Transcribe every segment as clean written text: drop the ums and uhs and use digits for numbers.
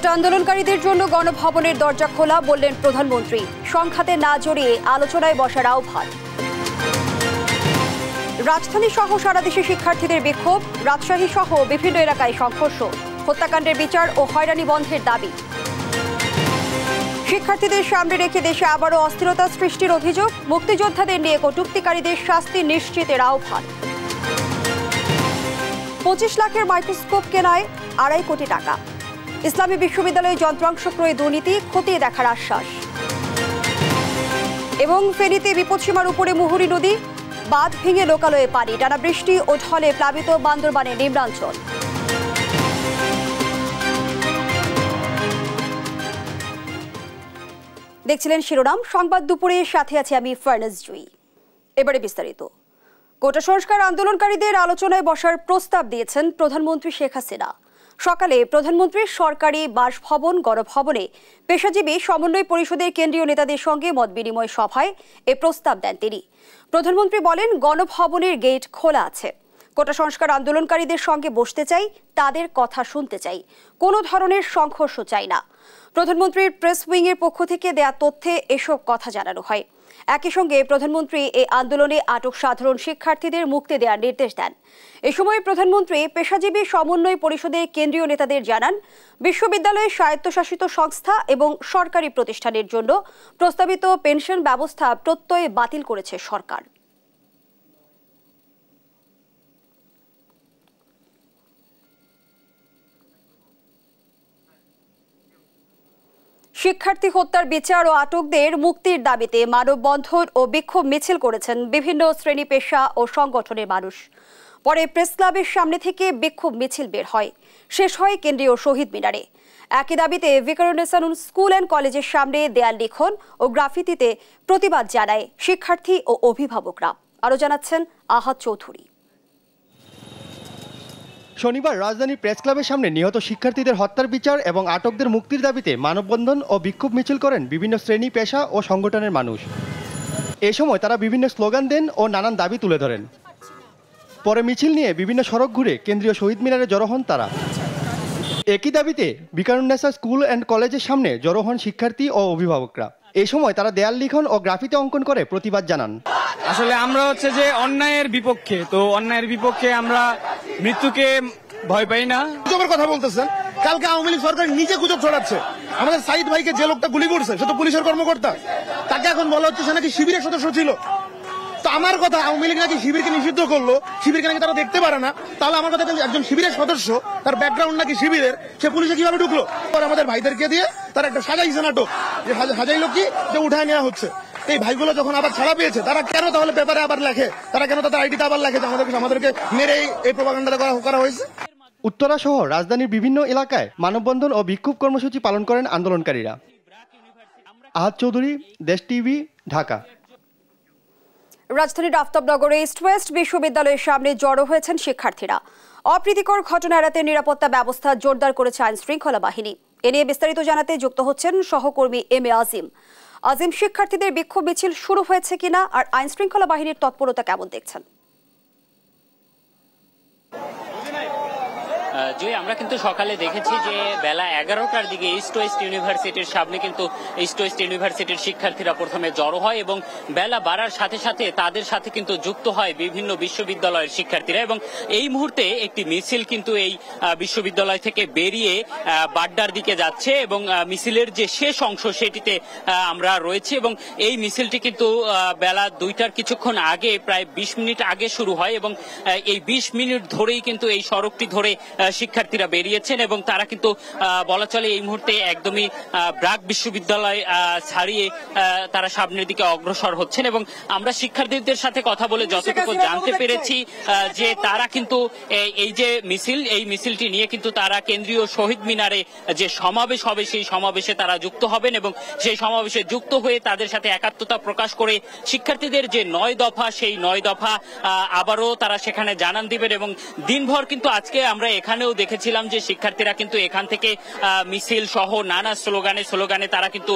কোটা আন্দোলনকারীদের জন্য গণভবনের দরজা খোলা, বললেন প্রধানমন্ত্রী। সংঘাতে না জড়িয়ে আলোচনায় বসার আহ্বান। রাজধানী সহ সারা দেশে শিক্ষার্থীদের বিক্ষোভ, রাজশাহী সহ বিভিন্ন এলাকায় সংঘর্ষ। হত্যাকাণ্ডের বিচার ও হয়রানি বন্ধের দাবি। শিক্ষার্থীদের সামনে রেখে দেশে আবারও অস্থিরতা সৃষ্টির অভিযোগ, মুক্তিযোদ্ধাদের নিয়ে কটূক্তিকারীদের শাস্তি নিশ্চিতের আহ্বান। 25 লাখের মাইক্রোস্কোপ কেনায় 2.5 কোটি টাকা। ইসলামী বিশ্ববিদ্যালয়ে যন্ত্রাংশ ক্রয়ে দুর্নীতি খতিয়ে দেখার আশ্বাস। এবং ফেনীতে বিপদসীমার উপরে মুহুরী নদী, বাঁধ ভেঙে লোকালয়ে পানি। টানা বৃষ্টি ও ঢলে প্লাবিত বান্দরবানের নিম্নাঞ্চল। দেখছিলেন শিরোনাম সংবাদ দুপুরে, সাথে আছে আমি ফারনাজ জুই। এবারে বিস্তারিত। কোটা সংস্কার আন্দোলনকারীদের আলোচনায় বসার প্রস্তাব দিয়েছেন প্রধানমন্ত্রী শেখ হাসিনা। সকালে প্রধানমন্ত্রীর সরকারি বাসভবন গণভবনে পেশাজীবী সমন্বয় পরিষদের কেন্দ্রীয় নেতাদের সঙ্গে মত বিনিময় সভায় এ প্রস্তাব দেন তিনি। প্রধানমন্ত্রী বলেন, গণভবনের গেট খোলা আছে। কোটা সংস্কার আন্দোলনকারীদের সঙ্গে বসতে চাই, তাদের কথা শুনতে চাই, কোনো ধরনের সংঘর্ষ চাই না। প্রধানমন্ত্রীর প্রেস উইংয়ের পক্ষ থেকে দেয়া তথ্যে এসব কথা জানানো হয়। একই সঙ্গে প্রধানমন্ত্রী এই আন্দোলনে আটক সাধারণ শিক্ষার্থীদের মুক্তি দেওয়ার নির্দেশ দেন। এ সময় প্রধানমন্ত্রী পেশাজীবী সমন্বয় পরিষদের কেন্দ্রীয় নেতাদের জানান, বিশ্ববিদ্যালয়ের স্বায়ত্তশাসিত সংস্থা এবং সরকারি প্রতিষ্ঠানের জন্য প্রস্তাবিত পেনশন ব্যবস্থা প্রত্যয় বাতিল করেছে সরকার। শিক্ষার্থী হত্যার বিচার ও আটকদের মুক্তির দাবিতে মানববন্ধন ও বিক্ষোভ মিছিল করেছেন বিভিন্ন শ্রেণী পেশা ও সংগঠনের মানুষ। পরে প্রেস ক্লাবের সামনে থেকে বিক্ষোভ মিছিল বের হয়, শেষ হয় কেন্দ্রীয় শহীদ মিনারে। একই দাবিতে ভিকারুন্নেসা স্কুল অ্যান্ড কলেজের সামনে দেয়াল লিখন ও গ্রাফিতিতে প্রতিবাদ জানায় শিক্ষার্থী ও অভিভাবকরা। আরও জানাচ্ছেন আহাদ চৌধুরী। শনিবার রাজধানী প্রেস ক্লাবের সামনে নিহত শিক্ষার্থীদের হত্যার বিচার এবং আটকদের মুক্তির দাবিতে মানববন্ধন ও বিক্ষোভ মিছিল করেন বিভিন্ন শ্রেণী পেশা ও সংগঠনের মানুষ। এ সময় তারা বিভিন্ন স্লোগান দেন ও নানান দাবি তুলে ধরেন। পরে মিছিল নিয়ে বিভিন্ন সড়ক ঘুরে কেন্দ্রীয় শহীদ মিনারে জড়ো হন তারা। একই দাবিতে ভিকারুন্নেসা স্কুল অ্যান্ড কলেজের সামনে জড়ো হন শিক্ষার্থী ও অভিভাবকরা। এই সময় তারা দেয়াল লিখন ও গ্রাফিতি অঙ্কন করে প্রতিবাদ জানান। আসলে আমরা হচ্ছে যে অন্যায়ের বিপক্ষে, তো অন্যায়ের বিপক্ষে আমরা মৃত্যুকে ভয় পাই না। গুজবের কথা বলতেছেন, কালকে আওয়ামী লীগ সরকার নিজে গুজব ছড়াচ্ছে। আমাদের সাইদ ভাইকে যে লোকটা গুলি করছে সে তো পুলিশের কর্মকর্তা, তাকে এখন বলা হচ্ছে সে নাকি শিবিরের সদস্য ছিল। তো আমার কথা, আওয়ামী লীগ নাকি শিবিরকে নিষিদ্ধ করলো, শিবিরকে নাকি তারা দেখতে পারে না, তাহলে আমার কথা একজন শিবিরের সদস্য, তার ব্যাকগ্রাউন্ড নাকি শিবিরের, সে পুলিশে কিভাবে ঢুকলো? আমাদের ভাইদেরকে দিয়ে তারা একটা সাজাইছে নাটক, যে হাজাইলো কি যে উঠায় নেওয়া হচ্ছে। এই ভাইগুলো যখন আবার ছাড়া পেয়েছে, তারা কেন তাহলে পেপারে আবার লেখে, তারা কেন তাদের আইডিতে আবার লেখে যে আমাদেরকে মেরে এই প্রোপাগান্ডাটা করা হয়েছে। উত্তরা সহ রাজধানীর বিভিন্ন এলাকায় মানববন্ধন ও বিক্ষোভ কর্মসূচি পালন করেন আন্দোলনকারীরা। আহাদ চৌধুরী, দেশ টিভি, ঢাকা। রাজধানীর আফতাবনগরে ইস্ট ওয়েস্ট বিশ্ববিদ্যালয়ের সামনে জড়ো হয়েছেন শিক্ষার্থীরা। অপ্রীতিকর ঘটনা এড়াতে নিরাপত্তা ব্যবস্থা জোরদার করেছে আইন শৃঙ্খলা বাহিনী। এ নিয়ে বিস্তারিত জানাতে যুক্ত হচ্ছেন সহকর্মী এম এ আজিম। আজিম, শিক্ষার্থীদের বিক্ষোভ মিছিল শুরু হয়েছে কিনা আর আইন শৃঙ্খলা বাহিনীর তৎপরতা কেমন দেখছেন? আমরা কিন্তু সকালে দেখেছি যে বেলা 11টার দিকে ইস্ট ওয়েস্ট ইউনিভার্সিটির সামনে কিন্তু ইস্ট ওয়েস্ট ইউনিভার্সিটির শিক্ষার্থীরা প্রথমে জড়ো হয় এবং বেলা বাড়ার সাথে সাথে তাদের সাথে কিন্তু যুক্ত হয় বিভিন্ন বিশ্ববিদ্যালয়ের শিক্ষার্থীরা। এবং এই মুহূর্তে একটি মিছিল কিন্তু এই বিশ্ববিদ্যালয় থেকে বেরিয়ে বাড্ডার দিকে যাচ্ছে এবং মিছিলের যে শেষ অংশ সেটিতে আমরা রয়েছি এবং এই মিছিলটি কিন্তু বেলা 2টার কিছুক্ষণ আগে, প্রায় 20 মিনিট আগে শুরু হয় এবং এই 20 মিনিট ধরেই কিন্তু এই সড়কটি ধরে শিক্ষার্থীরা বেরিয়েছেন এবং তারা কিন্তু বলা চলে এই মুহূর্তে একদমই ব্র্যাক বিশ্ববিদ্যালয় ছাড়িয়ে তারা সামনের দিকে অগ্রসর হচ্ছেন। এবং আমরা শিক্ষার্থীদের সাথে কথা বলে যতটুকু জানতে পেরেছি যে তারা কিন্তু এই যে মিছিল, এই মিছিলটি নিয়ে কিন্তু তারা কেন্দ্রীয় শহীদ মিনারে যে সমাবেশ হবে সেই সমাবেশে তারা যুক্ত হবেন এবং সেই সমাবেশে যুক্ত হয়ে তাদের সাথে একাত্মতা প্রকাশ করে শিক্ষার্থীদের যে 9 দফা, সেই 9 দফা আবারও তারা সেখানে জানান দিবেন। এবং দিনভর কিন্তু আজকে আমরা এখানে এখানেও দেখেছিলাম যে শিক্ষার্থীরা কিন্তু এখান থেকে মিছিল সহ নানা স্লোগানে তারা কিন্তু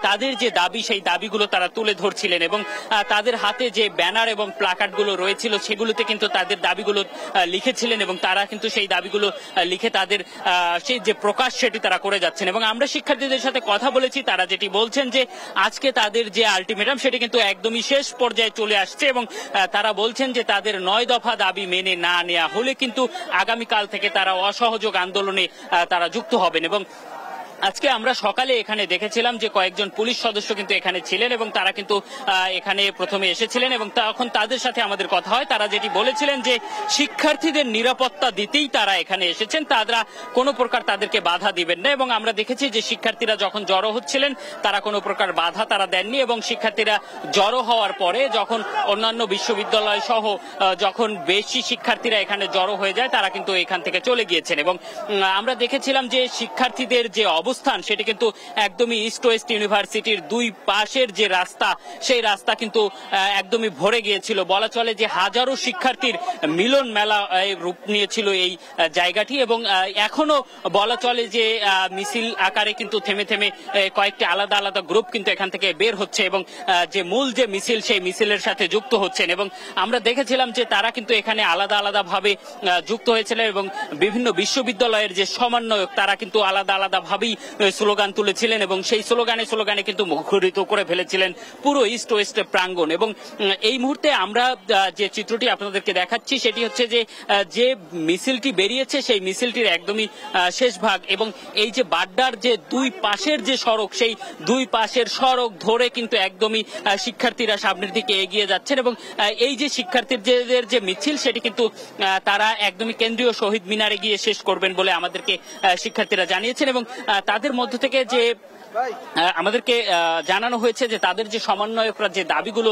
তাদের যে দাবি সেই দাবিগুলো তারা তুলে ধরছিলেন এবং তাদের হাতে যে ব্যানার এবং প্লাকার্ড গুলো রয়েছিল সেগুলোতে কিন্তু তাদের দাবিগুলো লিখেছিলেন এবং তারা কিন্তু সেই দাবিগুলো লিখে তাদের সেই যে প্রকাশ সেটি তারা করে যাচ্ছেন। এবং আমরা শিক্ষার্থীদের সাথে কথা বলেছি, তারা যেটি বলছেন যে আজকে তাদের যে আলটিমেটাম সেটি কিন্তু একদমই শেষ পর্যায়ে চলে আসছে এবং তারা বলছেন যে তাদের 9 দফা দাবি মেনে না নেওয়া হলে কিন্তু আগামীকাল থেকে তারা অসহযোগ আন্দোলনে তারা যুক্ত হবেন। এবং আজকে আমরা সকালে এখানে দেখেছিলাম যে কয়েকজন পুলিশ সদস্য কিন্তু এখানে ছিলেন এবং তারা কিন্তু এখানে প্রথমে এসেছিলেন এবং তখন তাদের সাথে আমাদের কথা হয়। তারা যেটি বলেছিলেন যে শিক্ষার্থীদের নিরাপত্তা দিতেই তারা এখানে এসেছেন, তারা কোনো প্রকার তাদেরকে বাধা দিবেন না। এবং আমরা দেখেছি যে শিক্ষার্থীরা যখন জড়ো হচ্ছিলেন তারা কোনো প্রকার বাধা তারা দেননি এবং শিক্ষার্থীরা জড়ো হওয়ার পরে যখন অন্যান্য বিশ্ববিদ্যালয় সহ যখন বেশি শিক্ষার্থীরা এখানে জড়ো হয়ে যায় তারা কিন্তু এখান থেকে চলে গিয়েছেন। এবং আমরা দেখেছিলাম যে শিক্ষার্থীদের যে অবস্থান সেটি কিন্তু একদমই ইস্ট ওয়েস্ট ইউনিভার্সিটির দুই পাশের যে রাস্তা সেই রাস্তা কিন্তু একদমই ভরে গিয়েছিল। বলা চলে যে হাজারো শিক্ষার্থীর মিলন মেলা রূপ নিয়েছিল এই জায়গাটি এবং এখনো বলা চলে যে মিছিল আকারে কিন্তু থেমে থেমে কয়েকটি আলাদা আলাদা গ্রুপ কিন্তু এখান থেকে বের হচ্ছে এবং যে মূল যে মিছিল সেই মিছিলের সাথে যুক্ত হচ্ছেন। এবং আমরা দেখেছিলাম যে তারা কিন্তু এখানে আলাদা আলাদা ভাবে যুক্ত হয়েছিলেন এবং বিভিন্ন বিশ্ববিদ্যালয়ের যে সমন্বয়ক তারা কিন্তু আলাদা আলাদা ভাবেই স্লোগান তুলেছিলেন এবং সেই স্লোগানে কিন্তু মুখরিত করে ফেলেছিলেন পুরো ইস্ট ওয়েস্ট প্রাঙ্গণ। এবং এই মুহূর্তে আমরা যে চিত্রটি আপনাদেরকে দেখাচ্ছি সেটি হচ্ছে যে মিছিলটি বেরিয়েছে সেই মিছিলটির একদমই শেষ ভাগ এবং এই যে বাড্ডার যে দুই পাশের যে সড়ক সেই দুই পাশের সড়ক ধরে কিন্তু একদমই শিক্ষার্থীরা সামনের দিকে এগিয়ে যাচ্ছেন এবং এই যে শিক্ষার্থীদের যে মিছিল সেটি কিন্তু তারা একদমই কেন্দ্রীয় শহীদ মিনারে গিয়ে শেষ করবেন বলে আমাদেরকে শিক্ষার্থীরা জানিয়েছেন। এবং তাদের মধ্য থেকে যে আমাদেরকে জানানো হয়েছে যে তাদের যে সমন্বয়করা যে দাবিগুলো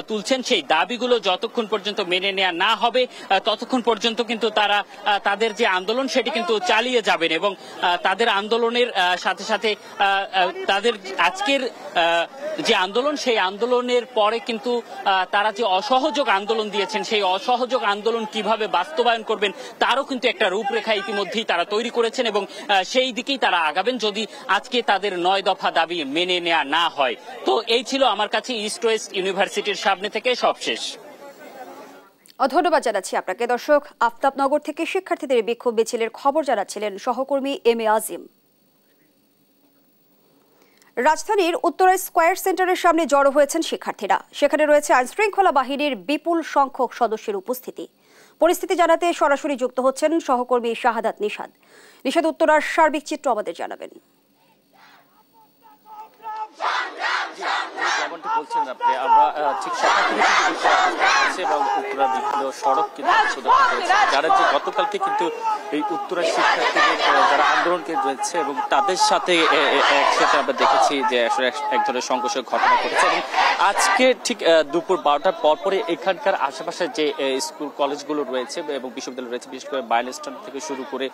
তুলছেন সেই দাবিগুলো যতক্ষণ পর্যন্ত মেনে নেওয়া না হবে ততক্ষণ পর্যন্ত কিন্তু তারা তাদের যে আন্দোলন সেটি কিন্তু চালিয়ে যাবেন এবং তাদের আন্দোলনের সাথে সাথে তাদের আজকের যে আন্দোলন সেই আন্দোলনের পরে কিন্তু তারা যে অসহযোগ আন্দোলন দিয়েছেন সেই অসহযোগ আন্দোলন কিভাবে বাস্তবায়ন করবেন তারও কিন্তু একটা রূপরেখা ইতিমধ্যেই তারা তৈরি করেছেন এবং সেই দিকেই তারা আগাবেন যদি আজকে তাদের 9 দফা দাবি মেনে নেওয়া না হয়। তো এই ছিল আমার কাছে ইস্ট ওয়েস্ট ইউনিভার্সিটির সামনে থেকে সবশেষ। ধন্যবাদ জানাচ্ছি আপনাকে। দর্শক, আফতাবনগর থেকে শিক্ষার্থীদের বিক্ষোভ মিছিলের খবর জানাচ্ছিলেন সহকর্মী এম এ আজিম। রাজধানীর উত্তরা স্কয়ার সেন্টারের সামনে জড়ো হয়েছেন শিক্ষার্থীরা। সেখানে রয়েছে আইনশৃঙ্খলা বাহিনীর বিপুল সংখ্যক সদস্যের উপস্থিতি। পরিস্থিতি জানাতে সরাসরি যুক্ত হচ্ছেন সহকর্মী শাহাদাত নিশাদ। নিশাদ, উত্তরার সার্বিক চিত্র আমাদের জানাবেন। যেমনটি বলছেন আপনি, আমরা ঠিক সকাল থেকে এবং উত্তরা বিভিন্ন সড়ক কিন্তু যারা যে গতকালকে কিন্তু এই উত্তরা শিক্ষার্থীদের যারা আন্দোলনকে রয়েছে এবং তাদের সাথে একসাথে আমরা দেখেছি যে আসলে এক ধরনের সংঘর্ষের ঘটনা ঘটেছে এবং আজকে ঠিক দুপুর 12টার পরপরে এখানকার আশেপাশে যে স্কুল কলেজগুলো রয়েছে এবং বিশ্ববিদ্যালয় রয়েছে, বিশেষ করে বাইলস্টন থেকে শুরু করে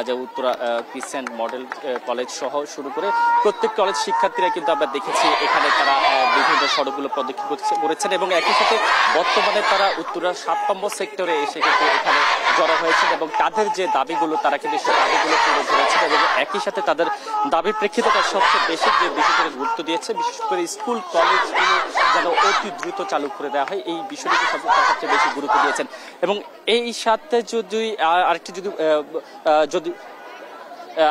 যে উত্তরা ক্রিসেন্ট মডেল কলেজ সহ শুরু করে প্রত্যেক কলেজ শিক্ষার্থীরা কিন্তু আমরা দেখেছি এখানে তারা বিভিন্ন সড়কগুলো পদক্ষেপ করেছেন এবং একই সাথে বর্তমানে তারা উত্তরার 7 নম্বর সেক্টরে এসে কিন্তু এখানে জড়ো হয়েছেন এবং তাদের যে দাবিগুলো তারা কিন্তু সেই দাবিগুলো তুলে ধরেছেন এবং একই সাথে তাদের দাবির প্রেক্ষিতে সবচেয়ে বেশি যে বিষয়টিকে গুরুত্ব দিয়েছে, বিশেষ করে স্কুল কলেজগুলো যেন অতি দ্রুত চালু করে দেওয়া হয় এই বিষয়টিকে সবচেয়ে বেশি গুরুত্ব দিয়েছেন। এবং এই সাথে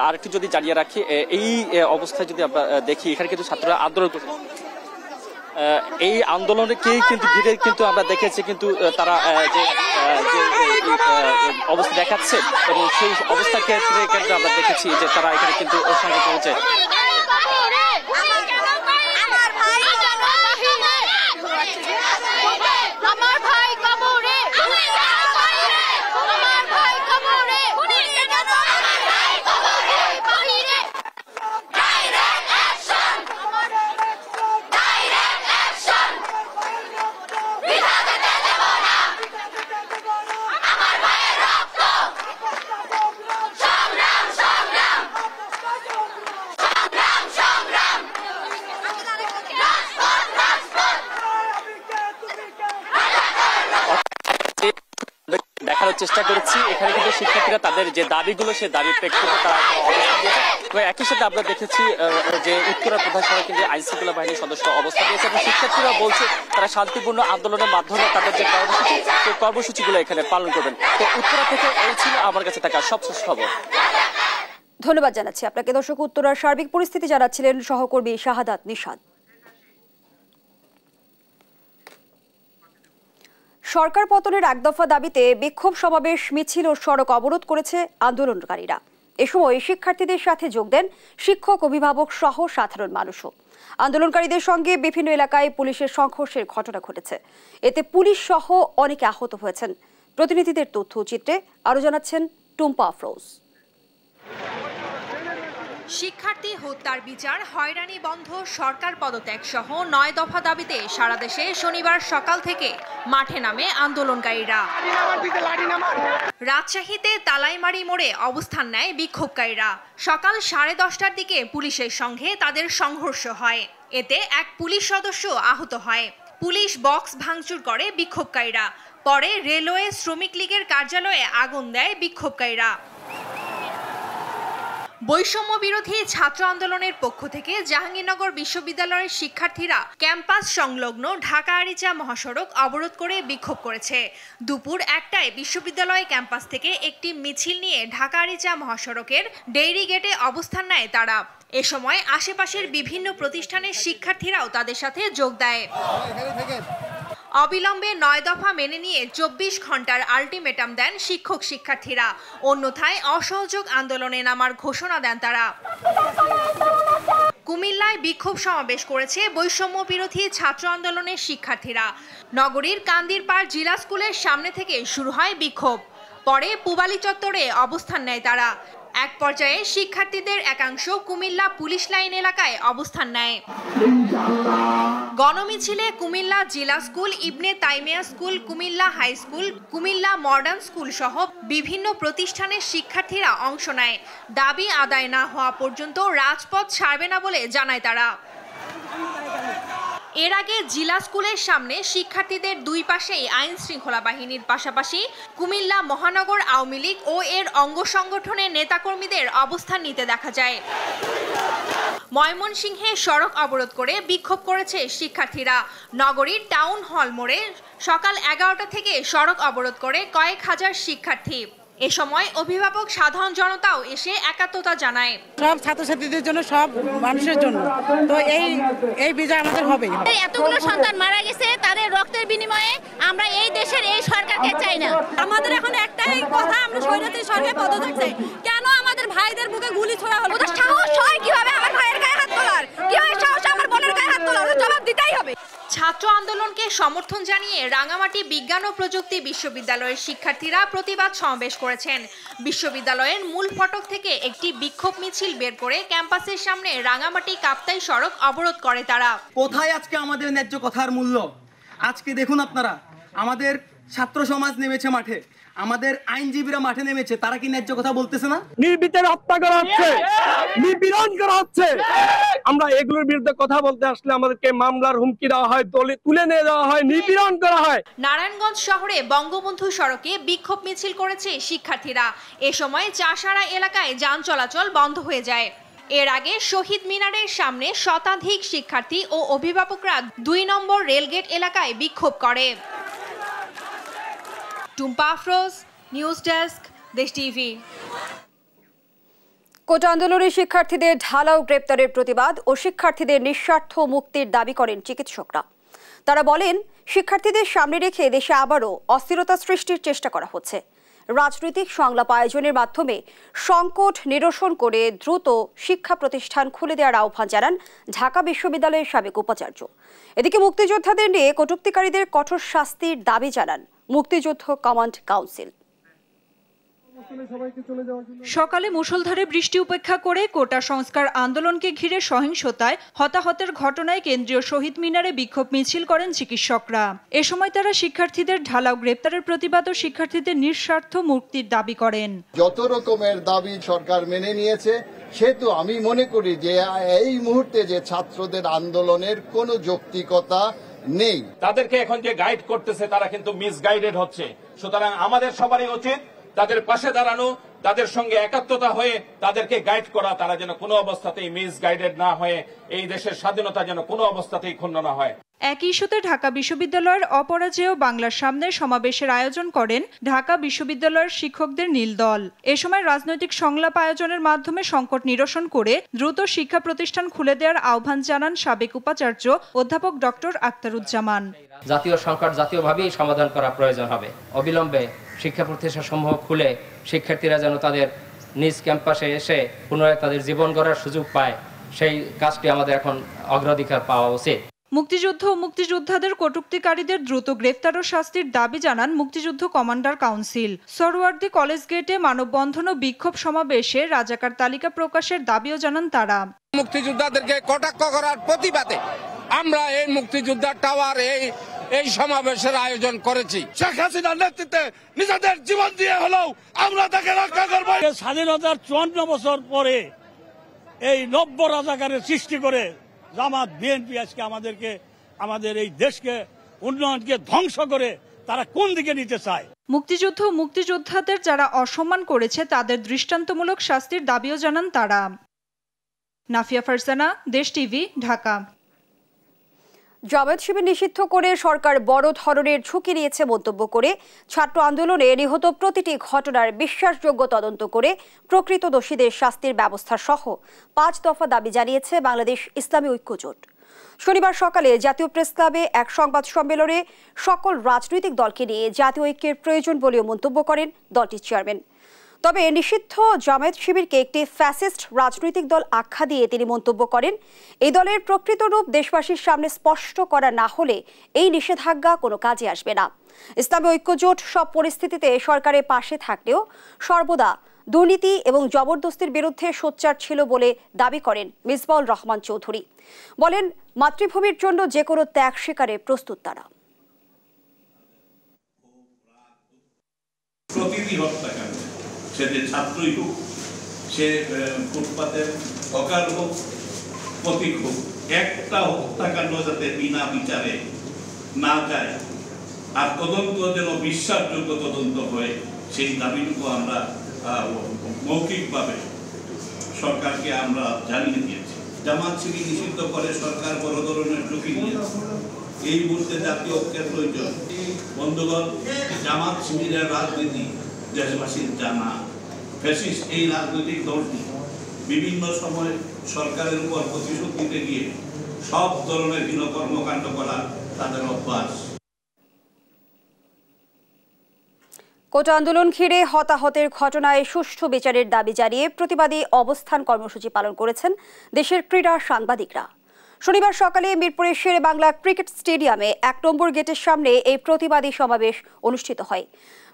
আরেকটি যদি জানিয়ে রাখি, এই অবস্থায় যদি আমরা দেখি এখানে কিন্তু ছাত্ররা আন্দোলন করছে। এই আন্দোলনকে কিন্তু ঘিরে কিন্তু আমরা দেখেছি কিন্তু তারা যে অবস্থা দেখাচ্ছে এবং সেই অবস্থার ক্ষেত্রে কিন্তু আমরা দেখেছি যে তারা এখানে কিন্তু সংগঠিত হচ্ছে। সংগ্রাম দেখানোর চেষ্টা করেছি এখানে কিন্তু শিক্ষার্থীরা তাদের যে দাবিগুলো সেই দাবির প্রেক্ষিতে তারা অবস্থান দিয়েছে এবং একই সাথে আমরা দেখেছি যে উত্তরা প্রধান সড়কে কিন্তু আইন শৃঙ্খলা বাহিনীর সদস্য অবস্থান দিয়েছে এবং শিক্ষার্থীরা বলছে তারা শান্তিপূর্ণ আন্দোলনের মাধ্যমে তাদের যে কর্মসূচি সেই কর্মসূচিগুলো এখানে পালন করবেন। তো উত্তরা থেকে এই ছিল আমার কাছে থাকা সবশেষ খবর। ধন্যবাদ জানাচ্ছি আপনাকে। দর্শক, উত্তরার সার্বিক পরিস্থিতি জানাচ্ছিলেন সহকর্মী শাহাদাত নিশাদ। সরকার পতনের এক দফা দাবিতে বিক্ষোভ সমাবেশ, মিছিল ও সড়ক অবরোধ করেছে আন্দোলনকারীরা। এ সময় শিক্ষার্থীদের সাথে যোগ দেন শিক্ষক, অভিভাবক সহ সাধারণ মানুষও। আন্দোলনকারীদের সঙ্গে বিভিন্ন এলাকায় পুলিশের সংঘর্ষের ঘটনা ঘটেছে। এতে পুলিশ সহ অনেকে আহত হয়েছেন। প্রতিনিধিদের তথ্যচিত্রে আরও জানাচ্ছেন টুম্পা আফরোজ। শিক্ষার্থী হত্যার বিচার, হয়রানি বন্ধ, সরকার পদত্যাগ সহ 9 দফা দাবিতে সারা দেশে শনিবার সকাল থেকে মাঠে নামে আন্দোলনকারীরা। রাজশাহীতে তালাইমারি মোড়ে অবস্থান নেয় বিক্ষোভকারীরা। সকাল 10:30টার দিকে পুলিশের সঙ্গে তাদের সংঘর্ষ হয়। এতে এক পুলিশ সদস্য আহত হয়। পুলিশ বক্স ভাঙচুর করে বিক্ষোভকারীরা। পরে রেলওয়ে শ্রমিক লীগের কার্যালয়ে আগুন দেয় বিক্ষোভকারীরা। বৈষম্য বিরোধী ছাত্র আন্দোলনের পক্ষ থেকে জাহাঙ্গীরনগর বিশ্ববিদ্যালয়ের শিক্ষার্থীরা ক্যাম্পাস সংলগ্ন ঢাকা আরিচা মহাসড়ক অবরোধ করে বিক্ষোভ করেছে। দুপুর 1টায় বিশ্ববিদ্যালয় ক্যাম্পাস থেকে একটি মিছিল নিয়ে ঢাকা আরিচা মহাসড়কের ডেইরি গেটে অবস্থান নেয় তারা। এ সময় আশেপাশের বিভিন্ন প্রতিষ্ঠানের শিক্ষার্থীরাও তাদের সাথে যোগ দেয়। অবিলম্বে 9 দফা মেনে নিয়ে 24 ঘন্টার আলটিমেটাম দেন শিক্ষক শিক্ষার্থীরা। অন্যথায় অসহযোগ আন্দোলনে নামার ঘোষণা দেন তারা। কুমিল্লায় বিক্ষোভ সমাবেশ করেছে বৈষম্য বিরোধী ছাত্র আন্দোলনের শিক্ষার্থীরা। নগরীর কান্দিরপাড় জিলা স্কুলের সামনে থেকে শুরু হয় বিক্ষোভ। পরে পুবালি চত্বরে অবস্থান নেয় তারা। এক পর্যায়ে শিক্ষার্থীদের একাংশ কুমিল্লা পুলিশ লাইন এলাকায় অবস্থান নেয়। গণমিছিলে Comilla Zilla school, Ibn Taymiyyah school, Comilla high school, Comilla modern school সহ বিভিন্ন প্রতিষ্ঠানের শিক্ষার্থীরা অংশ নেয়। দাবি আদায় না হওয়া পর্যন্ত রাজপথ ছাড়বে না বলে জানায় তারা। এর আগে জিলা স্কুলের সামনে শিক্ষার্থীদের দুই পাশেই আইন শৃঙ্খলা বাহিনীর পাশাপাশি কুমিল্লা মহানগর আওয়ামী লীগ ও এর অঙ্গ সংগঠনের নেতাকর্মীদের অবস্থান নিতে দেখা যায়। ময়মনসিংহে সড়ক অবরোধ করে বিক্ষোভ করেছে শিক্ষার্থীরা। নগরীর টাউন হল মোড়ে সকাল 11টা থেকে সড়ক অবরোধ করে কয়েক হাজার শিক্ষার্থী। এ সময় অভিভাবক, সাধারণ জনতাও এসে একাত্মতা জানায়। সব ছাত্রছাত্রীদের জন্য, সব মানুষের জন্য তো এই বিজয় আমাদের হবে। এতগুলো সন্তান মারা গেছে, তাদের রক্তের বিনিময়ে আমরা এই দেশের এই সরকারকে চাই না। আমাদের এখন একটাই কথা, আমরা স্বৈরাচারী সরকার পদত্যাগ চাই। কেন আমাদের ভাইদের বুকে গুলি ছোড়া হলো? ওদের সাহস হয় কিভাবে আমার ভাইয়ের গায়ে হাত তোলার? কিভাবে সাহস আমার বোনের গায়ে হাত তোলার? ওদের জবাব দিতেই হবে। ছাত্র আন্দোলনকে সমর্থন জানিয়ে রাঙামাটি বিজ্ঞান ও প্রযুক্তি বিশ্ববিদ্যালয়ের শিক্ষার্থীরা প্রতিবাদ সমাবেশ করেছেন। বিশ্ববিদ্যালয়ের মূল ফটক থেকে একটি বিক্ষোভ মিছিল বের করে ক্যাম্পাসের সামনে রাঙামাটি কাপ্তাই সড়ক অবরোধ করে তারা। কোথায় আজকে আমাদের ন্যায্য কথার মূল্য? আজকে দেখুন আপনারা, আমাদের ছাত্র সমাজ নেমেছে মাঠে, আমাদের আইনজীবীরা মাঠে নেমেছে, তারা কি ন্যায্য কথা বলতেছে না? নির্বিচারে হত্যা করা হচ্ছে, নিপীড়ন করা হচ্ছে। আমরা এগুলোর বিরুদ্ধে কথা বলতে আসলে আমাদেরকে মামলার হুমকি দেওয়া হয়, তুলে নিয়ে যাওয়া হয়, নিপীড়ন করা হয়। নারায়ণগঞ্জ শহরে বঙ্গবন্ধু সড়কে বিক্ষোভ মিছিল করেছে শিক্ষার্থীরা। এ সময় চাষাড়া এলাকায় যান চলাচল বন্ধ হয়ে যায়। এর আগে শহীদ মিনারের সামনে শতাধিক শিক্ষার্থী ও অভিভাবকরা 2 নম্বর রেলগেট এলাকায় বিক্ষোভ করে। টুম্পা আফরোজ, নিউজ ডেস্ক, দেশ টিভি। কোটা আন্দোলনে শিক্ষার্থীদের ঢালাও গ্রেপ্তারের প্রতিবাদ ও শিক্ষার্থীদের নিঃস্বার্থ মুক্তির দাবি করেন চিকিৎসকরা। তারা বলেন, শিক্ষার্থীদের সামনে রেখে দেশে আবারও অস্থিরতা সৃষ্টির চেষ্টা করা হচ্ছে। রাজনৈতিক সংলাপ আয়োজনের মাধ্যমে সংকট নিরসন করে দ্রুত শিক্ষা প্রতিষ্ঠান খুলে দেওয়ার আহ্বান জানান ঢাকা বিশ্ববিদ্যালয়ের সাবেক উপাচার্য। এদিকে মুক্তিযোদ্ধাদের নিয়ে কটূক্তিকারীদের কঠোর শাস্তির দাবি জানান মুক্তিযুদ্ধ কমান্ড কাউন্সিল। সকালে মুষলধারে বৃষ্টি উপেক্ষা করে কোটা সংস্কার আন্দোলনকে ঘিরে সহিংসতায় হতাহতের ঘটনায় কেন্দ্রীয় শহীদ মিনারে বিক্ষোভ মিছিল করেন চিকিৎসকরা। এ সময় তারা শিক্ষার্থীদের ঢালাও গ্রেপ্তারের প্রতিবাদ ও শিক্ষার্থীদের নিঃস্বার্থ মুক্তির দাবি করেন। যত রকমের দাবি সরকার মেনে নিয়েছে, সেহেতু আমি মনে করি যে এই মুহূর্তে যে ছাত্রদের আন্দোলনের কোনো যৌক্তিকতা নেই। তাদেরকে এখন যে গাইড করতেছে তারা কিন্তু মিসগাইডেড হচ্ছে। সুতরাং আমাদের সবারই উচিত তাদের পাশে দাঁড়ানো, তাদের সঙ্গে একাত্মতা হয়ে তাদেরকে গাইড করা, তারা যেন কোনো অবস্থাতেই মিসগাইডেড না হয়ে এই দেশের স্বাধীনতা যেন কোনো অবস্থাতেই ক্ষুণ্ণ না হয়। একই ইস্যুতে ঢাকা বিশ্ববিদ্যালয়ের অপরাজেয় বাংলার সামনে সমাবেশের আয়োজন করেন ঢাকা বিশ্ববিদ্যালয়ের শিক্ষকদের নীল দল। এ সময় রাজনৈতিক সংলাপ আয়োজনের মাধ্যমে সংকট নিরসন করে দ্রুত শিক্ষা প্রতিষ্ঠান খুলে দেওয়ার আহ্বান জানান সাবেক উপাচার্য অধ্যাপক ডক্টর আখতারুজ্জামান। জাতীয় সংকট জাতীয়ভাবেই সমাধান করা প্রয়োজন হবে। অবিলম্বে শিক্ষা প্রতিষ্ঠানসমূহ খুলে শিক্ষার্থীরা যেন তাদের নিজ ক্যাম্পাসে এসে পুনরায় তাদের জীবন গড়ার সুযোগ পায়, সেই কাজটি আমাদের এখন অগ্রাধিকার পাওয়া উচিত। মুক্তিযুদ্ধ ও মুক্তিযোদ্ধাদের কটূক্তিকারীদের দ্রুত গ্রেফতার ও শাস্তির দাবি জানান মুক্তিযুদ্ধ কমান্ডার কাউন্সিল। সরওয়ার্দী কলেজ গেটে মানববন্ধন ও বিক্ষোভ সমাবেশে রাজাকার তালিকা প্রকাশের দাবিও জানান তারা। মুক্তিযোদ্ধাদেরকে কটাক্ষ করার প্রতিবাদে আমরা এই মুক্তিযোদ্ধা টাওয়ার এই সমাবেশের আয়োজন করেছি। শেখ হাসিনার নেতৃত্বে নিজেদের জীবন দিয়ে হলেও আমরা তাকে রক্ষা করব। স্বাধীনতার 54 বছর পরে এই নব্য রাজাকারের সৃষ্টি করে জামাত বিএনপি আজকে আমাদের এই দেশকে উন্নয়নকে ধ্বংস করে তারা কোন দিকে নিতে চায়। মুক্তিযুদ্ধ ও মুক্তিযোদ্ধাদের যারা অসম্মান করেছে তাদের দৃষ্টান্তমূলক শাস্তির দাবিও জানান তারা। নাফিয়া ফারজানা, দেশ টিভি, ঢাকা। জামায়াত শিবির নিষিদ্ধ করে সরকার বড় ধরনের ঝুঁকি নিয়েছে মন্তব্য করে ছাত্র আন্দোলনে নিহত প্রতিটি ঘটনার বিশ্বাসযোগ্য তদন্ত করে প্রকৃত দোষীদের শাস্তির ব্যবস্থা সহ 5 দফা দাবি জানিয়েছে বাংলাদেশ ইসলামী ঐক্যজোট। শনিবার সকালে জাতীয় প্রেস ক্লাবে এক সংবাদ সম্মেলনে সকল রাজনৈতিক দলকে নিয়ে জাতীয় ঐক্যের প্রয়োজন বলেও মন্তব্য করেন দলটির চেয়ারম্যান। তবে নিষিদ্ধ জামায়াত শিবিরকে একটি ফ্যাসিস্ট রাজনৈতিক দল আখ্যা দিয়ে তিনি মন্তব্য করেন, এই দলের প্রকৃত রূপ দেশবাসীর সামনে স্পষ্ট করা না হলে এই নিষেধাজ্ঞা কোনো কাজে আসবে না। ইসলামী ঐক্যজোট সব পরিস্থিতিতে সরকারের পাশে থাকলেও সর্বদা দুর্নীতি এবং জবরদস্তির বিরুদ্ধে সোচ্চার ছিল বলে দাবি করেন মিসবাউল রহমান চৌধুরী। বলেন, মাতৃভূমির জন্য যে কোনো ত্যাগ স্বীকারে প্রস্তুত তারা। সে যে ছাত্রই হোক, সে ফুটপাতের হকার হোক, প্রতীক হোক, একটা হত্যাকাণ্ড যাতে বিনা বিচারে না যায় আর তদন্ত যেন বিশ্বাসযোগ্য তদন্ত হয়, সেই দাবিটুকু আমরা মৌখিকভাবে সরকারকে আমরা জানিয়ে দিয়েছি। জামাত শিবির নিষিদ্ধ করে সরকার বড় ধরনের ঝুঁকি নিয়েছে। এই মুহূর্তে জাতীয় ঐক্যের প্রয়োজন। বন্ধুগণ, জামাত শিবিরের রাজনীতি দেশবাসীর জানা। ফ্যাসিস্ট এই রাজনৈতিক দলটি বিভিন্ন সময় সরকারের উপর প্রতিশোধ নিতে গিয়ে সব ধরনের হীন কর্মকাণ্ড করা তাদের অভ্যাস। কোটা আন্দোলন ঘিরে হতাহতের ঘটনায় সুষ্ঠু বিচারের দাবি জানিয়ে প্রতিবাদী অবস্থান কর্মসূচি পালন করেছেন দেশের ক্রীড়া সাংবাদিকরা। শনিবার সকালে মিরপুরের শেরে বাংলা ক্রিকেট স্টেডিয়ামে 1 নম্বর গেটের সামনে এই প্রতিবাদী সমাবেশ অনুষ্ঠিত হয়।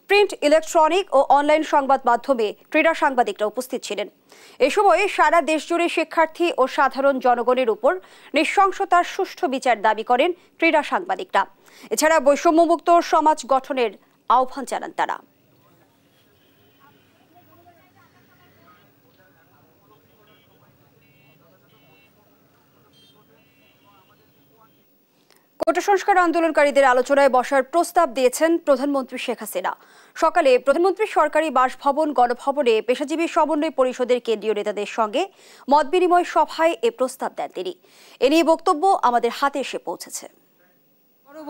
প্রিন্ট, ইলেকট্রনিক ও অনলাইন সংবাদ মাধ্যমে ক্রীড়া সাংবাদিকরা উপস্থিত ছিলেন। এ সময় সারা দেশ জুড়ে শিক্ষার্থী ও সাধারণ জনগণের উপর নৃশংসতার সুষ্ঠু বিচার দাবি করেন ক্রীড়া সাংবাদিকরা। এছাড়া বৈষম্যমুক্ত সমাজ গঠনের আহ্বান জানান তারা। কোটা সংস্কার আন্দোলনকারীদের আলোচনায় বসার প্রস্তাব দিয়েছেন প্রধানমন্ত্রী শেখ হাসিনা। সকালে প্রধানমন্ত্রী সরকারি বাসভবন গণভবনে পেশাজীবী সমন্বয় পরিষদের কেন্দ্রীয় নেতাদের সঙ্গে মত বিনিময় সভায় এ প্রস্তাব দেন তিনি। এ নিয়ে বক্তব্য আমাদের হাতে এসে পৌঁছেছে।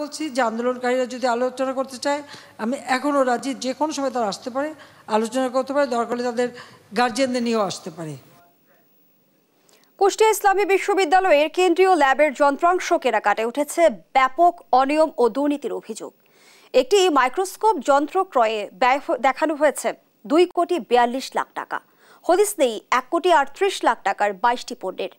বলছি যে আন্দোলনকারীরা যদি আলোচনা করতে চায়, আমি এখনও রাজি, যে কোনো সময় তারা আসতে পারে, আলোচনা করতে পারে, দরকার হলে তাদের গার্জিয়ানদের নিয়েও আসতে পারে। কুষ্টিয়া ইসলামী বিশ্ববিদ্যালয়ের কেন্দ্রীয় ল্যাবের যন্ত্রাংশ কেনাকাটায় উঠেছে ব্যাপক অনিয়ম ও দুর্নীতির অভিযোগ। একটি মাইক্রোস্কোপ যন্ত্র ক্রয়ে ব্যয় দেখানো হয়েছে 2,42,00,000 টাকা। হদিস নেই 1,38,00,000 টাকার 22টি পণ্যের,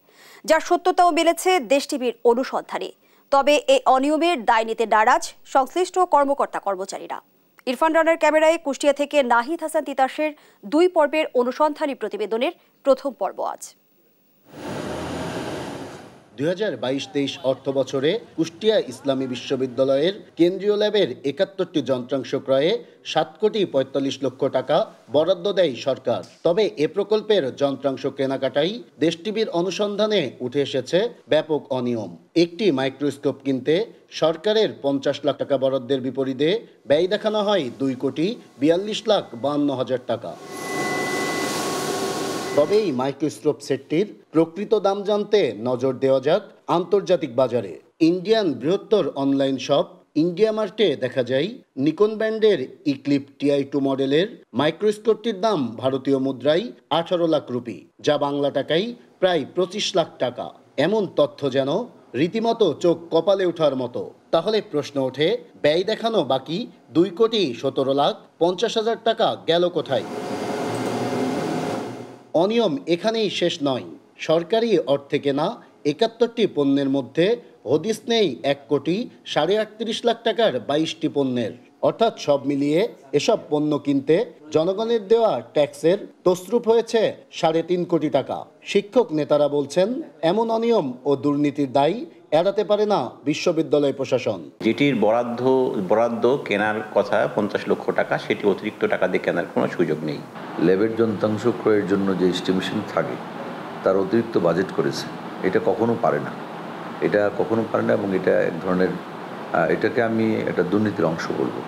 যার সত্যতাও মিলেছে দেশ টিভির অনুসন্ধানে। তবে এই অনিয়মের দায় নিতে নারাজ সংশ্লিষ্ট কর্মকর্তা কর্মচারীরা। ইরফান রানার ক্যামেরায় কুষ্টিয়া থেকে নাহিদ হাসান তিতাসের 2 পর্বের অনুসন্ধানী প্রতিবেদনের প্রথম পর্ব আজ। 2022-23 অর্থবছরে কুষ্টিয়া ইসলামী বিশ্ববিদ্যালয়ের কেন্দ্রীয় ল্যাবের 71টি যন্ত্রাংশ ক্রয়ে 7,45 লক্ষ টাকা বরাদ্দ দেয় সরকার। তবে এ প্রকল্পের যন্ত্রাংশ কেনাকাটাই দেশ টিভির অনুসন্ধানে উঠে এসেছে ব্যাপক অনিয়ম। একটি মাইক্রোস্কোপ কিনতে সরকারের 50 লাখ টাকা বরাদ্দের বিপরীতে ব্যয় দেখানো হয় 2,42,52,000 টাকা। তবে এই মাইক্রোস্কোপ সেটটির প্রকৃত দাম জানতে নজর দেওয়া যাক আন্তর্জাতিক বাজারে। ইন্ডিয়ান বৃহত্তর অনলাইন শপ ইন্ডিয়া মার্টে দেখা যায় নিকন ব্র্যান্ডের ইক্লিপ TI2 মডেলের মাইক্রোস্কোপটির দাম ভারতীয় মুদ্রায় 18 লাখ রুপি, যা বাংলা টাকায় প্রায় 25 লাখ টাকা। এমন তথ্য যেন রীতিমতো চোখ কপালে ওঠার মতো। তাহলে প্রশ্ন ওঠে, ব্যয় দেখানো বাকি 2,17,50,000 টাকা গেল কোথায়? অনিয়ম এখানেই শেষ নয়। সরকারি অর্থে কেনা 71টি পণ্যের মধ্যে হদিস নেই 1,38,30,00,000 টাকার 22টি পণ্যের। অর্থাৎ সব মিলিয়ে এসব পণ্য কিনতে জনগণের দেওয়া ট্যাক্সের তসরুপ হয়েছে 3.5 কোটি টাকা। শিক্ষক নেতারা বলছেন, এমন অনিয়ম ও দুর্নীতির দায় এড়াতে পারে না বিশ্ববিদ্যালয় প্রশাসন। যেটির বরাদ্দ কেনার কথা 50 লক্ষ টাকা, সেটি অতিরিক্ত টাকা দিয়ে কেনার কোনো সুযোগ নেই। ল্যাবের যন্ত্রাংশ ক্রয়ের জন্য যে এস্টিমেশন থাকে তার অতিরিক্ত বাজেট করেছে, এটা কখনো পারে না এবং এটা এক ধরনের, এটাকে আমি একটা দুর্নীতির অংশ বলবো।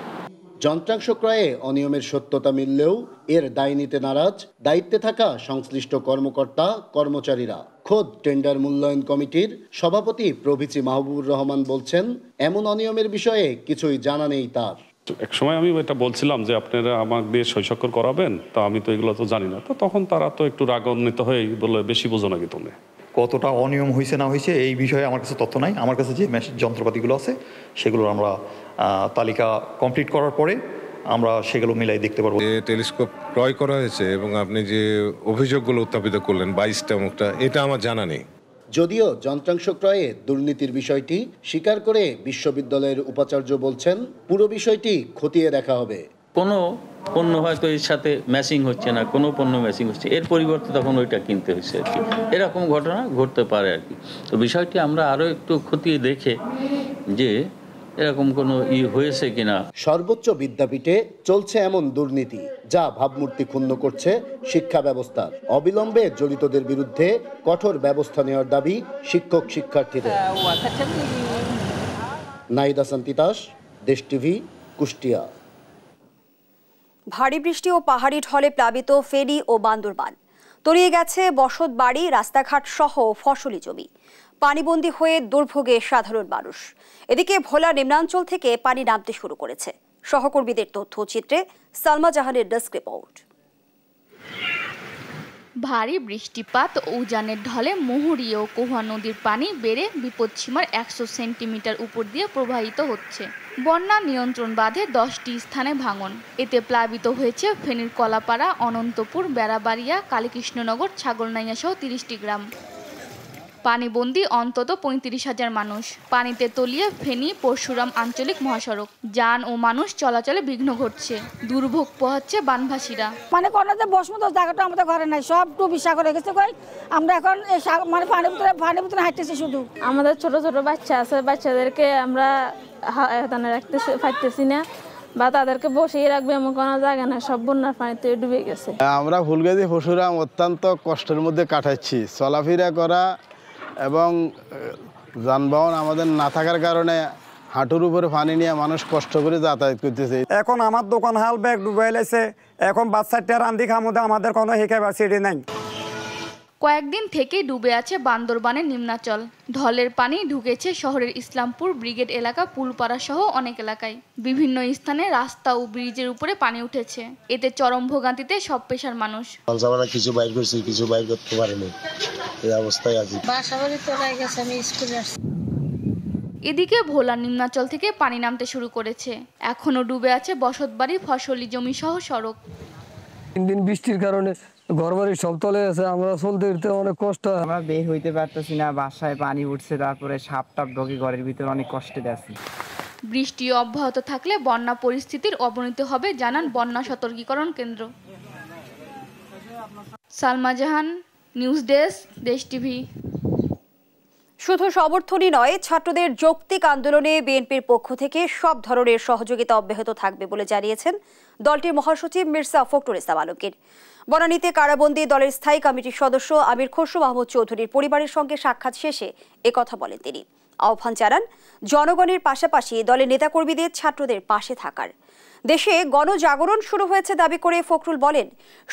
যন্ত্রাংশ ক্রয়ে অনিয়মের সত্যতা মিললেও এর দায় নিতে নারাজ দায়িত্বে থাকা সংশ্লিষ্ট কর্মকর্তা কর্মচারীরা। খোদ টেন্ডার মূল্যায়ন কমিটির সভাপতি প্রভিচি মাহবুবুর রহমান বলছেন, এমন অনিয়মের বিষয়ে কিছুই জানা নেই তার। এক সময় আমি এটা বলছিলাম যে আপনারা আমাকে দিয়ে সই-স্বাক্ষর করাবেন, তো আমি তো এগুলো তো জানি না। তো তখন তারা তো একটু রাগান্বিত হয়ে বলে, বেশি বোঝো নাকি তুমি? কতটা অনিয়ম হয়েছে না হয়েছে এই বিষয়ে আমার কাছে তথ্য নাই। আমার কাছে যে যন্ত্রপাতিগুলো আছে সেগুলোর আমরা তালিকা কমপ্লিট করার পরে আমরা সেগুলো মিলাই দেখতে পারবো। টেলিস্কোপ ক্রয় করা হয়েছে এবং আপনি যে অভিযোগগুলো উত্থাপিত করলেন 22টা মুখটা, এটা আমার জানা নেই। যদিও যন্ত্রাংশ ক্রয়ে দুর্নীতির বিষয়টি স্বীকার করে বিশ্ববিদ্যালয়ের উপাচার্য বলছেন, পুরো বিষয়টি খতিয়ে দেখা হবে। কোনো পণ্য হয়তো এর সাথে ম্যাচিং হচ্ছে না, কোনো পণ্য ম্যাচিং হচ্ছে, এর পরিবর্তে তখন ওইটা কিনতে হচ্ছে আর কি। এরকম ঘটনা ঘটতে পারে আর কি। তো বিষয়টি আমরা আরও একটু খতিয়ে দেখে যে এরকম কোনো হয়েছে কিনা। সর্বোচ্চ বিদ্যাপীঠে চলছে এমন দুর্নীতি যা ভাবমূর্তি ক্ষুণ্ণ করছে শিক্ষা ব্যবস্থার। অবিলম্বে জড়িতদের বিরুদ্ধে কঠোর ব্যবস্থা নেওয়ার দাবি শিক্ষক শিক্ষার্থীদের। নাহিদ হাসান তিতাস, দেশ টিভি, কুষ্টিয়া। ভারী বৃষ্টি ও পাহাড়ি ঢলে প্লাবিত ফেনী ও বান্দরবান। তলিয়ে গেছে বসত বাড়ি, রাস্তাঘাট সহ ফসলি জমি। পানিবন্দী হয়ে দুর্ভোগে সাধারণ মানুষ। এদিকে ভোলা নিম্নাঞ্চল থেকে পানি নামতে শুরু করেছে। সহকর্মীদের তথ্যচিত্রে সালমা জাহানের ডেস্ক রিপোর্ট। ভারী বৃষ্টিপাত ও উজানের ঢলে মুহুরী ও কোহা নদীর পানি বেড়ে বিপদসীমার 100 সেন্টিমিটার উপর দিয়ে প্রবাহিত হচ্ছে। বন্যা নিয়ন্ত্রণ বাঁধে 10টি স্থানে ভাঙন। এতে প্লাবিত হয়েছে ফেনীর কলাপাড়া, অনন্তপুর, বেড়াবাড়িয়া, কালীকৃষ্ণনগর, ছাগলনাইয়া সহ 30টি গ্রাম। পানিবন্দী অন্তত 35,000 মানুষ। পানিতে তলিয়ে ফেনী পরশুরাম আঞ্চলিক মহাসড়ক। যান ও মানুষ চলাচলে বিঘ্ন ঘটছে। দুর্ভোগ পোহাচ্ছে বানভাসীরা। মানে কোনো যে বসমত জায়গাটা আমাদের ঘরে নাই, সব ডুবি সাগরে গেছে। আমরা এখন মানে পানির ভিতরে হাঁটতেছি শুধু। আমাদের ছোট ছোট বাচ্চা আছে, বাচ্চাদেরকে আমরা রাখতে পারতেছি না বা তাদেরকে বসিয়ে রাখবে এমন কোনো জায়গা না, সব বন্যার পানিতে ডুবে গেছে। আমরা ফুলগাজী পরশুরাম অত্যন্ত কষ্টের মধ্যে কাটাচ্ছি। চলাফেরা করা এবং যানবাহন আমাদের না থাকার কারণে হাঁটুর উপরে পানি নিয়ে মানুষ কষ্ট করে যাতায়াত করতেছে। এখন আমার দোকান হাল ব্যাগ ডুবে গেছে, এখন বাচ্চাটা রান্দি খামোদে আমাদের কোনো ক্যাপাসিটি নাই। কয়েকদিন থেকেই ডুবে আছে বান্দরবানের নিম্নাচল। ঢলের পানি ঢুকেছে শহরের ইসলামপুর ব্রিগেড এলাকা, পুলপাড়া সহ অনেক এলাকায়। বিভিন্ন স্থানে রাস্তা ও ব্রিজের উপরে পানি উঠেছে। এতে চরম ভোগান্তিতে সব পেশার মানুষ। কিছু বাইর করছি, কিছু বাইর করতে পারেনি, এই অবস্থায় আছি। বাসাবাড়ি তোলাই গেছে, আমি স্কুলে আসছি। এদিকে ভোলা নিম্নাচল থেকে পানি নামতে শুরু করেছে। এখনো ডুবে আছে বসতবাড়ি, ফসলি জমি সহ সড়ক। 3 দিন বৃষ্টির কারণে ঘরবাড়ি সব তলে আছে, আমরা চলতে ফিরতে অনেক কষ্ট। আমরা বের হইতে পারতেছি না, বাসায় পানি উঠছে, তারপরে সাপ টাপ ঢোকে ঘরের ভিতরে, অনেক কষ্টে আছি। বৃষ্টি অব্যাহত থাকলে বন্যা পরিস্থিতির অবনতি হবে জানান বন্যা সতর্কীকরণ কেন্দ্র। সালমা জাহান, নিউজ ডেস্ক, দেশ টিভি। শুধু সমর্থনই নয়, ছাত্রদের যৌক্তিক আন্দোলনে বিএনপির পক্ষ থেকে সব ধরনের সহযোগিতা অব্যাহত থাকবে বলে জানিয়েছেন দলটির মহাসচিব মির্জা ফখরুল ইসলাম আলমগীর। বনানীতে কারাবন্দী দলের স্থায়ী কমিটির সদস্য আমির খসরু মাহমুদ চৌধুরীর পরিবারের সঙ্গে সাক্ষাৎ শেষে একথা বলেন তিনি। আহ্বান জানান জনগণের পাশাপাশি দলের নেতাকর্মীদের ছাত্রদের পাশে থাকার। দেশে গণজাগরণ শুরু হয়েছে দাবি করে ফখরুল বলেন,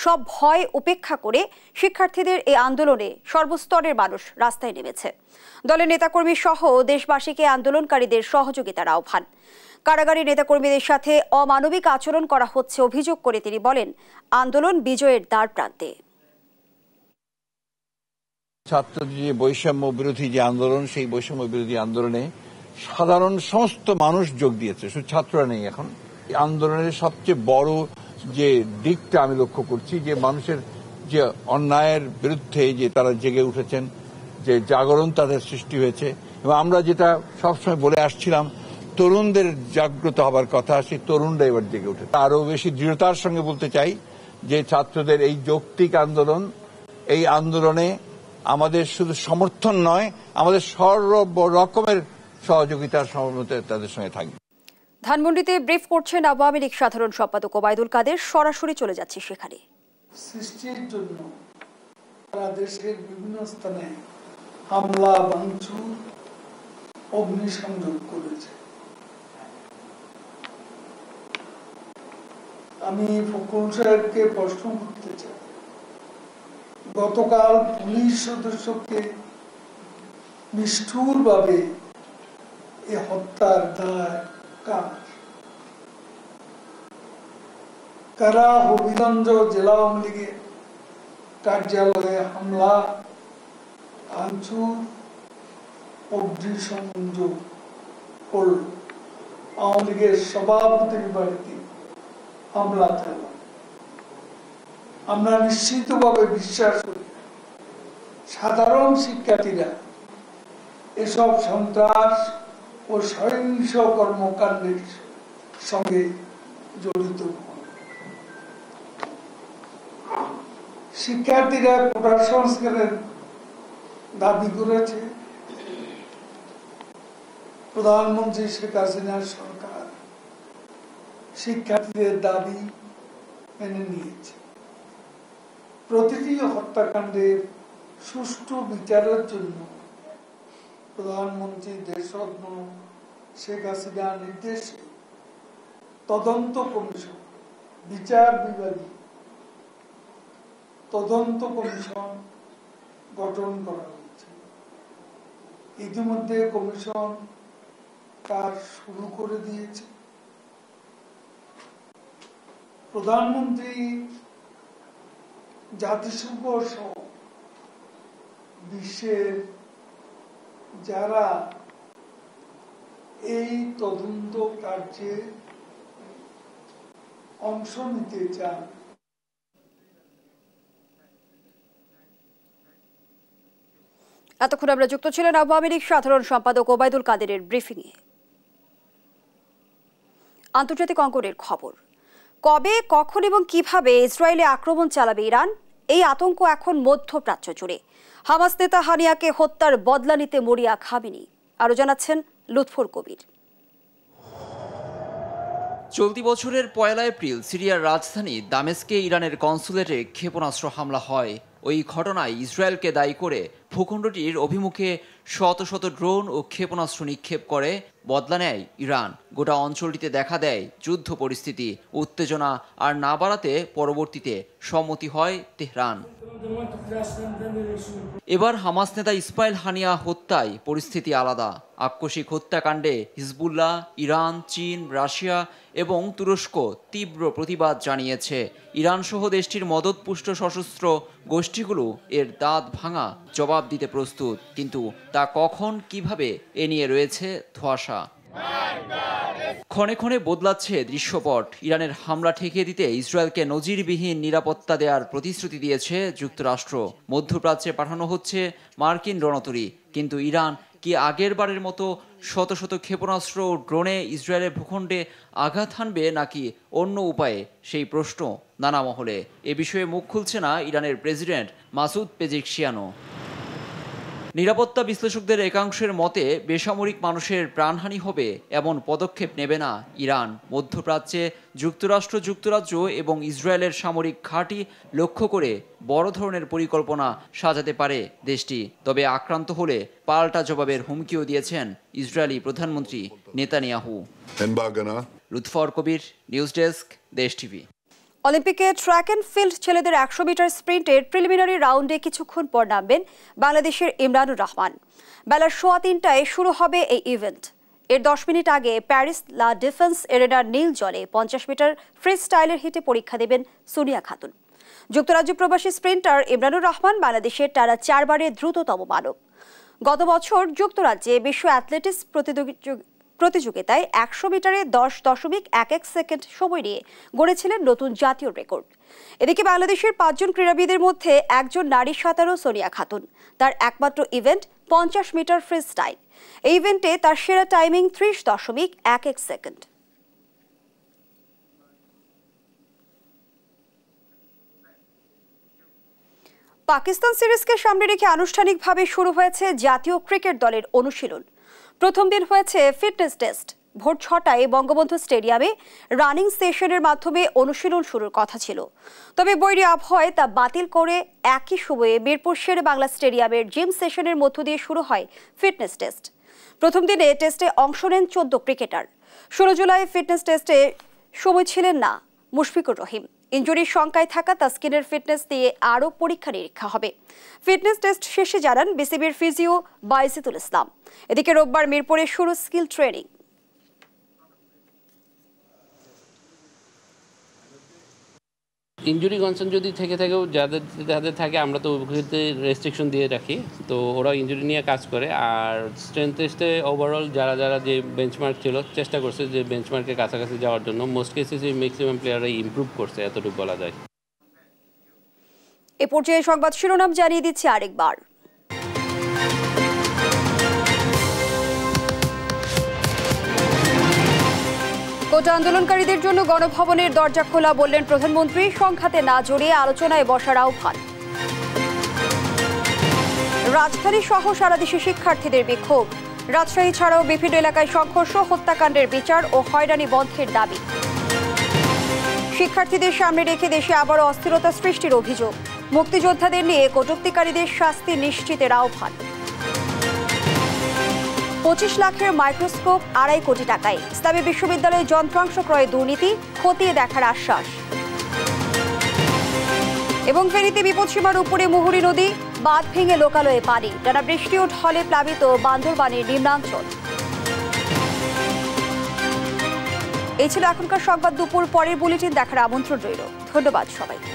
সব ভয় উপেক্ষা করে শিক্ষার্থীদের এই আন্দোলনে সর্বস্তরের মানুষ রাস্তায় নেমেছে। দলের নেতাকর্মী সহ দেশবাসীকে আন্দোলনকারীদের সহযোগিতার আহ্বান। কারাগারে নেতাকর্মীদের সাথে অমানবিক আচরণ করা হচ্ছে অভিযোগ করে তিনি বলেন, আন্দোলন বিজয়ের দ্বার প্রান্তে। ছাত্রদের যে বৈষম্য বিরোধী যে আন্দোলন, সেই বৈষম্য বিরোধী আন্দোলনে সাধারণ সমস্ত মানুষ যোগ দিয়েছে, শুধু ছাত্ররা নেই। এখন আন্দোলনের সবচেয়ে বড় যে দিকটা আমি লক্ষ্য করছি, যে মানুষের যে অন্যায়ের বিরুদ্ধে যে তারা জেগে উঠেছেন, যে জাগরণ তাদের সৃষ্টি হয়েছে। এবং আমরা যেটা সবসময় বলে আসছিলাম, তরুণদের জাগ্রত হবার কথা, সেই তরুণরা এবার জেগে উঠে। আরো বেশি দৃঢ়তার সঙ্গে বলতে চাই যে ছাত্রদের এই যৌক্তিক আন্দোলন, এই আন্দোলনে আমাদের শুধু সমর্থন নয়, আমাদের সর্ব রকমের সহযোগিতার সহমতে তাদের সঙ্গে থাকবে। ধানমন্ডিতে ব্রিফ করছেন আওয়ামী লীগ সাধারণ সম্পাদক ওবায়দুল কাদের। সরাসরি চলে যাচ্ছে সেখানে। সৃষ্টির জন্য সারা দেশের বিভিন্ন স্থানে হামলা, ভাঙচুর, অগ্নিসংযোগ করেছে। আমি ফখরুল সাহেবকে প্রশ্ন করতে চাই, গতকাল পুলিশ সদস্যকে নিষ্ঠুরভাবে এ হত্যার দায় কার? কারা হবিগঞ্জ জেলা আওয়ামী লীগের কার্যালয়ে হামলা, ভাঙচুর, অগ্নিসংযোগ করল? আওয়ামী লীগের সভাপতির বাড়িতে হামলা চালানো। আমরা নিশ্চিতভাবে বিশ্বাস করি সাধারণ শিক্ষার্থীরা এসব সন্ত্রাস ও সহিংস কর্মকাণ্ডের সঙ্গে জড়িত। শিক্ষার্থীরা কোটা সংস্কারের দাবি করেছে। প্রধানমন্ত্রী শেখ হাসিনার সরকার শিক্ষার্থীদের দাবি মেনে নিয়েছে। প্রতিটি হত্যাকাণ্ডের সুষ্ঠু বিচারের জন্য প্রধানমন্ত্রী দেশরত্ন শেখ হাসিনার নির্দেশে তদন্ত কমিশন, বিচার বিভাগীয় তদন্ত কমিশন গঠন করা হয়েছে। ইতিমধ্যে কমিশন কাজ শুরু করে দিয়েছে। প্রধানমন্ত্রী, জাতিসংঘ সহ বিশ্বের যারা এই তদন্ত কার্যে অংশ নিতে চান, এতক্ষণ আমরা যুক্ত ছিলেন আওয়ামী লীগ সাধারণ সম্পাদক ওবায়দুল কাদেরের ব্রিফিংয়ে। আন্তর্জাতিক অঙ্গনের খবর। কবে, কখন এবং কিভাবে ইসরায়েলে আক্রমণ চালাবে ইরান, এই আতঙ্ক এখন মধ্যপ্রাচ্য জুড়ে। হামাস নেতা হানিয়াকে হত্যার বদলা নিতে মরিয়া খামেনি। আরো জানাচ্ছেন লুৎফর কবির। চলতি বছরের 1 এপ্রিল সিরিয়ার রাজধানী দামেস্কে ইরানের কনসুলেটে ক্ষেপণাস্ত্র হামলা হয়। ওই ঘটনায় ইসরায়েলকে দায়ী করে ভূখণ্ডটির অভিমুখে শত শত ড্রোন ও ক্ষেপণাস্ত্র নিক্ষেপ করে বদলা নেয় ইরান। গোটা অঞ্চলটিতে দেখা দেয় যুদ্ধ পরিস্থিতি। উত্তেজনা আর না বাড়াতে পরবর্তীতে সম্মতি হয় তেহরান। এবার হামাস নেতা ইসমাইল হানিয়া হত্যায় পরিস্থিতি আলাদা। আকস্মিক হত্যাকাণ্ডে হিজবুল্লাহ, ইরান, চীন, রাশিয়া এবং তুরস্ক তীব্র প্রতিবাদ জানিয়েছে। ইরান সহ দেশটির মদতপুষ্ট সশস্ত্র গোষ্ঠীগুলো এর দাঁত ভাঙা জবাব দিতে প্রস্তুত, কিন্তু তা কখন, কিভাবে, এ নিয়ে রয়েছে ধোঁয়াশা। ক্ষণে ক্ষণে বদলাচ্ছে দৃশ্যপট। ইরানের হামলা ঠেকিয়ে দিতে ইসরায়েলকে নজিরবিহীন নিরাপত্তা দেওয়ার প্রতিশ্রুতি দিয়েছে যুক্তরাষ্ট্র। মধ্যপ্রাচ্যে পাঠানো হচ্ছে মার্কিন রণতরী, কিন্তু ইরান কি আগের বারের মতো শত শত ক্ষেপণাস্ত্র ও ড্রোনে ইসরায়েলের ভূখণ্ডে আঘাত হানবে, নাকি অন্য উপায়ে, সেই প্রশ্ন নানা মহলে। এ বিষয়ে মুখ খুলছে না ইরানের প্রেসিডেন্ট মাসুদ পেজেকশিয়ানও। নিরাপত্তা বিশ্লেষকদের একাংশের মতে বেসামরিক মানুষের প্রাণহানি হবে এমন পদক্ষেপ নেবে না ইরান। মধ্যপ্রাচ্যে যুক্তরাষ্ট্র, যুক্তরাজ্য এবং ইসরায়েলের সামরিক ঘাঁটি লক্ষ্য করে বড় ধরনের পরিকল্পনা সাজাতে পারে দেশটি। তবে আক্রান্ত হলে পাল্টা জবাবের হুমকিও দিয়েছেন ইসরায়েলি প্রধানমন্ত্রী নেতানিয়াহু। লুৎফর কবির, নিউজ ডেস্ক, দেশ টিভি। অলিম্পিকে ট্র্যাক অ্যান্ড ফিল্ড ছেলেদের 100 মিটার স্প্রিন্টের প্রিলিমিনারি রাউন্ডে কিছুক্ষণ পর নামবেন বাংলাদেশের ইমরানুর রহমান। বেলা 3:15টায় শুরু হবে এই ইভেন্ট। এর 10 মিনিট আগে প্যারিস লা ডিফেন্স এরেনার নীল জলে 50 মিটার ফ্রি স্টাইলের হিটে পরীক্ষা দেবেন সোনিয়া খাতুন। যুক্তরাজ্য প্রবাসী স্প্রিন্টার ইমরানুর রহমান বাংলাদেশের টানা 4 বারের দ্রুততম মানব। গত বছর যুক্তরাজ্যে বিশ্ব অ্যাথলেটিক্স প্রতিযোগিতায় 100 মিটারে 10.11 সেকেন্ড সময় নিয়ে গড়েছিলেন নতুন জাতীয় রেকর্ড। এদিকে বাংলাদেশের 5 জন ক্রীড়াবিদের মধ্যে একজন নারী সাঁতারু সোনিয়া খাতুন। তার একমাত্র ইভেন্ট 50 মিটার ফ্রি স্টাইল। এই ইভেন্টে তার সেরা টাইমিং 30.11 সেকেন্ড। পাকিস্তান সিরিজকে সামনে রেখে আনুষ্ঠানিকভাবে শুরু হয়েছে জাতীয় ক্রিকেট দলের অনুশীলন। প্রথম দিন হয়েছে ফিটনেস টেস্ট। ভোর 6টায় বঙ্গবন্ধু স্টেডিয়ামে রানিং সেশনের মাধ্যমে অনুশীলন শুরুর কথা ছিল, তবে বৈরী আবহাওয়ায় তা বাতিল করে একই সময়ে মিরপুর শেরে বাংলা স্টেডিয়ামের জিম সেশনের মধ্য দিয়ে শুরু হয় ফিটনেস টেস্ট। প্রথম দিনে টেস্টে অংশ নেন 14 ক্রিকেটার। 16 জুলাই ফিটনেস টেস্টে সময় ছিলেন না মুশফিকুর রহিম। ইনজুরির শঙ্কায় থাকা তাসকিনের ফিটনেস দিয়ে আরও পরীক্ষা নিরীক্ষা হবে। ফিটনেস টেস্ট শেষে জানান বিসিবির ফিজিও বাইজিতুল ইসলাম। এদিকে রোববার মিরপুরে শুরু স্কিল ট্রেনিং। ইনজুরি কনসার্ন যদি থেকে থাকেও যাদের থাকে আমরা তো ওইগুলোতে রেস্ট্রিকশন দিয়ে রাখি, তো ওরা ইনজুরি নিয়ে কাজ করে। আর স্ট্রেংথ টেস্টে ওভারঅল যারা যে বেঞ্চমার্ক ছিল চেষ্টা করছে যে বেঞ্চমার্কের কাছাকাছি যাওয়ার জন্য। মোস্ট কেসেসে ম্যাক্সিমাম প্লেয়াররাই ইমপ্রুভ করছে, এতটুকু বলা যায়। এ পর্যায়ে সংবাদ শিরোনাম জানিয়ে দিচ্ছি আরেকবার। কোটা আন্দোলনকারীদের জন্য গণভবনের দরজা খোলা, বললেন প্রধানমন্ত্রী। সংঘাতে না জড়িয়ে আলোচনায় বসার আহ্বান। রাজধানী সহ সারা দেশে শিক্ষার্থীদের বিক্ষোভ। রাজশাহী ছাড়াও বিভিন্ন এলাকায় সংঘর্ষ, হত্যাকাণ্ডের বিচার ও হয়রানি বন্ধের দাবি। শিক্ষার্থীদের সামনে রেখে দেশে আবারও অস্থিরতা সৃষ্টির অভিযোগ। মুক্তিযোদ্ধাদের নিয়ে কটূক্তিকারীদের শাস্তি নিশ্চিতের আহ্বান। 25 লাখের মাইক্রোস্কোপ 2.5 কোটি টাকায়। ইসলামী বিশ্ববিদ্যালয়ে যন্ত্রাংশ ক্রয়ে দুর্নীতি, খতিয়ে দেখার আশ্বাস। এবং ফেনীতে বিপদসীমার উপরে মুহুরী নদী, বাঁধ ভেঙে লোকালয়ে পানি। টানা বৃষ্টি ও ঢলে প্লাবিত বান্দরবানের নিম্নাঞ্চল। এই ছিল এখনকার সংবাদ দুপুর। পরের বুলেটিন দেখার আমন্ত্রণ রইল। ধন্যবাদ সবাইকে।